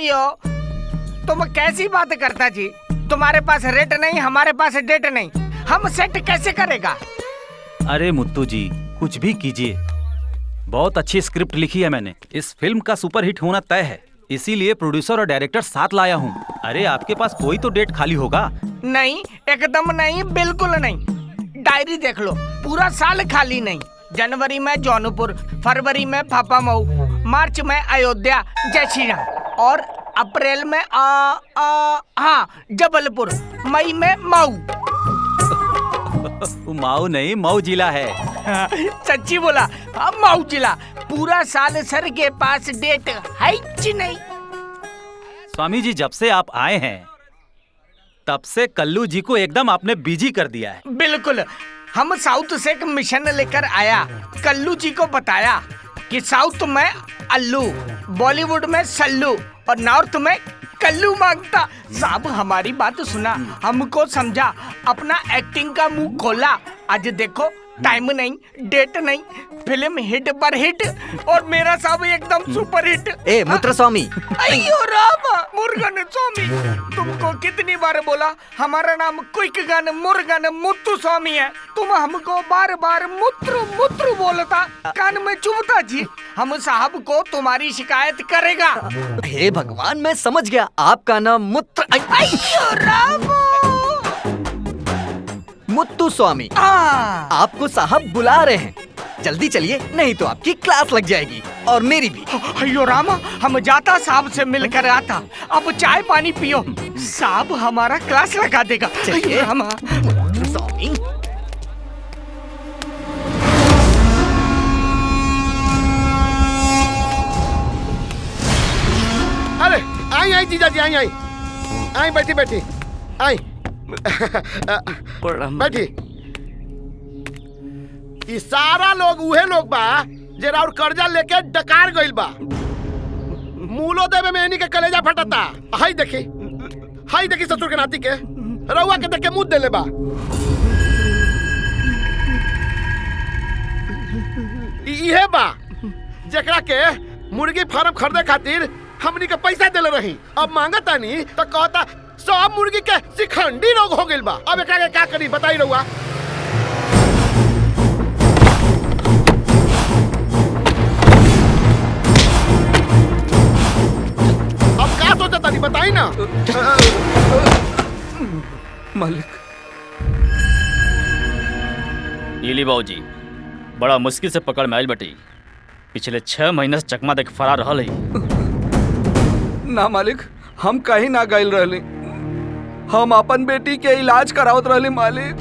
यो तुम कैसी बात करता जी? तुम्हारे पास रेट नहीं, हमारे पास डेट नहीं, हम सेट कैसे करेगा? अरे मुत्तू जी कुछ भी कीजिए, बहुत अच्छी स्क्रिप्ट लिखी है मैंने। इस फिल्म का सुपरहिट होना तय है, इसीलिए प्रोड्यूसर और डायरेक्टर साथ लाया हूँ। अरे आपके पास कोई तो डेट खाली होगा? नहीं, एकदम नहीं, बिल्कुल नहीं। डायरी देख लो, पूरा साल खाली नहीं। जनवरी में जौनपुर, फरवरी में फाफामऊ, मार्च में अयोध्या जय श्री राम, और अप्रैल में हाँ जबलपुर, मई में मऊ। मऊ नहीं, मऊ जिला है। सच्ची बोला, मऊ जिला। पूरा साल सर के पास डेट है कि नहीं? स्वामी जी जब से आप आए हैं तब से कल्लू जी को एकदम आपने बिजी कर दिया है। बिल्कुल, हम साउथ से एक मिशन लेकर आया, कल्लू जी को बताया कि साउथ में अल्लू, बॉलीवुड में सल्लू और नॉर्थ में कल्लू मांगता। साहब हमारी बात सुना, हमको समझा, अपना एक्टिंग का मुंह खोला। आज देखो टाइम नहीं, डेट नहीं, फिल्म हिट पर हिट, और मेरा साहब एकदम सुपर हिट। ए मुत्र स्वामी। अयो राम, मुर्गन स्वामी। तुमको कितनी बार बोला हमारा नाम क्विक गन मुर्गन मुत्तु स्वामी है? तुम हमको बार बार मुत्रु मुत्रु बोलता, कान में चुभता जी। हम साहब को तुम्हारी शिकायत करेगा। हे भगवान, मैं समझ गया, आपका नाम मुत्र। अयो राम, मुत्तु स्वामी। आपको साहब बुला रहे हैं, जल्दी चलिए, नहीं तो आपकी क्लास लग जाएगी और मेरी भी। अयो रामा, हम जाता साहब से मिलकर आता, अब चाय पानी पियो, साहब हमारा क्लास लगा देगा। चलिए रामा। मुत्तु स्वामी। अरे आई आई जीजा जी, आई आई आई, बैठी बैठी, आई बैठी। ई सारा लोग उहे लोग बा जे राउर कर्जा लेके डकार गइल बा। मूलो देवे में इन्हीं के कलेजा फटता। हाय देखी ससुर के नाती के रउआ के देख के मुंह देले बा। इहे बा जेकरा के मुर्गी फार्म खरीदे खातिर हमनी के पैसा देले रही, अब मांगता नहीं तो कहता सब मुर्गी के शिखंडी रोग हो गइल बा। अब एकरा के का करी बताई रउआ? अब का सोचता नहीं बताई ना। मालिक। नीली बाबूजी बड़ा मुश्किल से पकड़ में आयल बटी, पिछले 6 महीने से चकमा देख फरार रहल है। ना मालिक, हम कहीं ना गइल रहली, हम अपन बेटी के इलाज करावत रहली मालिक।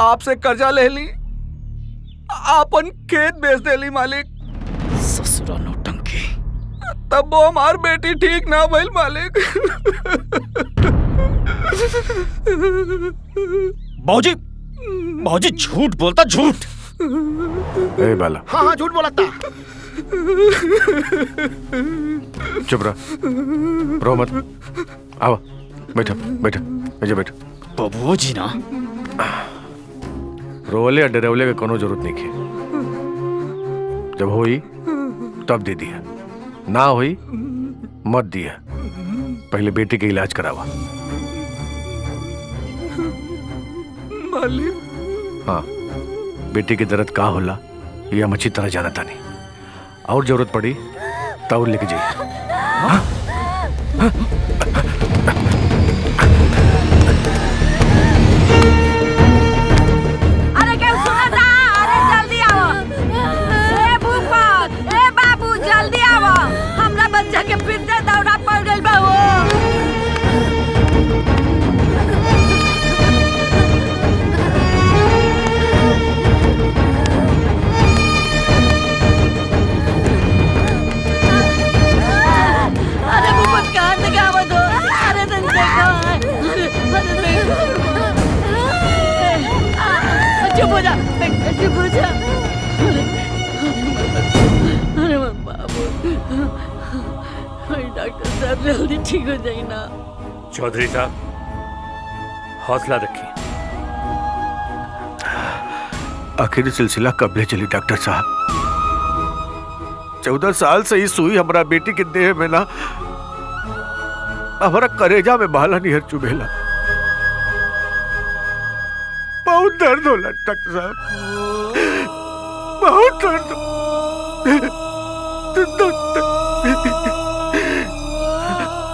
आपसे कर्जा ले ली, अपन खेत बेच देली मालिक। ससुरा नौटंकी। तब वो हमार बेटी ठीक ना भइल मालिक। बाबूजी झूठ बोलता, झूठ। ए बाला। हाँ झूठ बोला था। चुप रह, रो मत। आओ बैठो बैठो, ऐसे बैठो। बाबूजी ना रोले या डरवले का कोनो जरूरत नहीं है। जब होई तब दे दिया, ना होई मत दिया। पहले बेटी के इलाज करावा। मालिक। हाँ, बेटी के दर्द का होला ये हम अच्छी तरह जानता नहीं, और जरूरत पड़ी तो लेके जाइए। हाँ? हाँ? अरे क्या सुना था? अरे जल्दी आओ। ए भूपत, ए बाबू जल्दी आओ, हमरा बच्चा के फिर से दौरा पड़ गइल बा। अरे भूपत कहाँ से गावत हो? अरे तुम देखो, अरे देखो। चुप हो जा, चुप हो जा। अरे बाबू, डॉक्टर साहब जल्दी ठीक हो जाए ना। चौधरी साहब हौसला रखिए। आखिरी सिलसिला कब ले चली डॉक्टर साहब? 14 साल से ही सुई हमारा बेटी के देह में ना हमारा करेजा में भाला निहर चुभेला। बहुत दर्द होला डॉक्टर साहब, बहुत दर्द।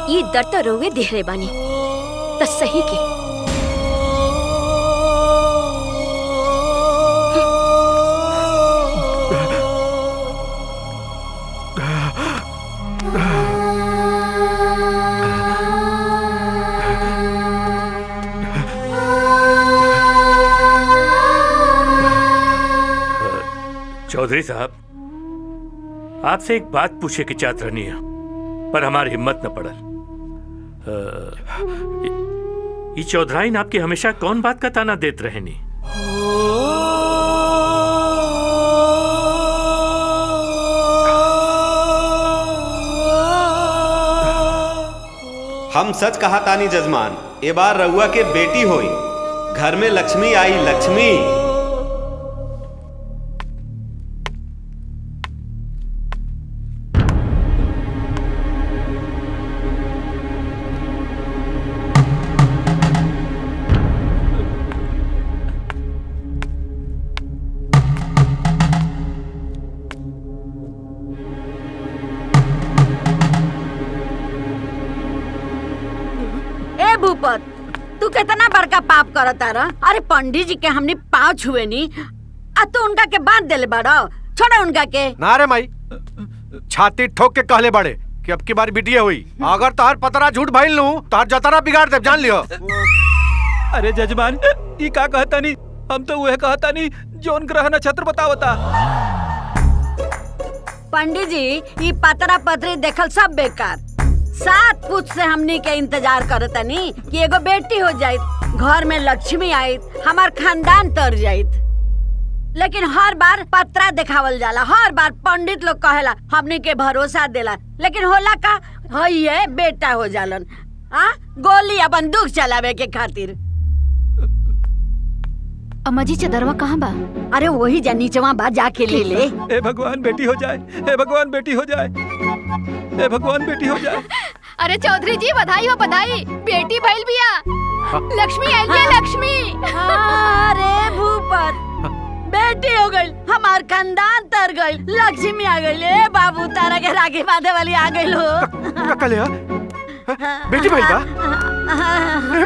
ये दर्द तो रोवे देह रे बानी तो सही के। चौधरी साहब, आपसे एक बात पूछे की चाहत रहनी है, पर हमारी हिम्मत न पड़ल। ये चौधराइन आपकी हमेशा कौन बात का ताना देत रहनी? हम सच कहा तानी जजमान, ए बार रउआ के बेटी होई, घर में लक्ष्मी आई लक्ष्मी। भूपत, तू कितना बड़का पाप करता रहा। अरे पंडित जी के हमने पाँव छुए नी, तू उनका के बांध देले बड़ा। छोड़ा उनका के। ना रे माई, छाती ठोक के कहले बड़े कि अब की बार बिटिया हुई, अगर तोहर पतरा झूठ भइल लूं तोहर जतरा बिगाड़ दे, जान लियो। अरे जजमान, ये का कहता नहीं, हम तो वह कहता नहीं जोन ग्रह नक्षत्र बतावता। पंडित जी, ये पतरा पतरी देखल सब बेकार। 7 पुछ से हमनी के इंतजार करता नी कि एगो बेटी हो जाइत, घर में लक्ष्मी आइत, हमार खानदान तर जाइत। लेकिन हर बार पत्रा दिखावल जाला, हर बार पंडित लोग कहेला, हमनी के भरोसा देला, लेकिन होला का है बेटा हो जालन। गोली या बंदूक चलावे के खातिर। अम्मा जी चदरवा कहाँ बा? अरे वही जा नीचवा बा, जाके ले ले। ए भगवान बेटी हो जाए, ए भगवान बेटी हो जाए, ए भगवान बेटी हो जाए। अरे चौधरी जी बधाई हो बधाई, बेटी भइल बिया, लक्ष्मी आइल बिया, लक्ष्मी। अरे भूपत, बेटी हो गई, हमार खानदान तर गई, लक्ष्मी आ गई। ए बाबू, तारा के राखी बांधे वाली आ गई हो। बेटी भाई बा?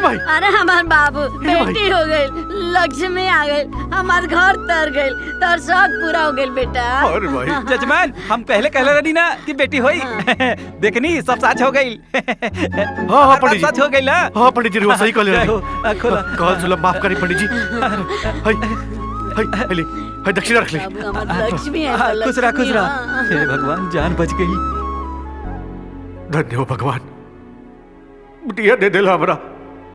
भाई। अरे हमार बाबू, बेटी हो गई, लक्ष्मी आ गई, हमार घर तर गई, तर शौक पूरा हो गई बेटा। और भाई जजमान, हम पहले कहले रही ना कि बेटी होई। देखनी सब सच हो गई। हाँ पंडित जी, सच हो गई। हाँ पंडित जी, वो सही कहले रही। कॉल सुलभ माफ करी पंडित जी। हाय दक्षिणा रख ले। लक्ष्मी खुश रहा, खुश रहा। हे भगवान, जान बच गई। धन्य हो भगवान, बिटिया दे दिला हमरा।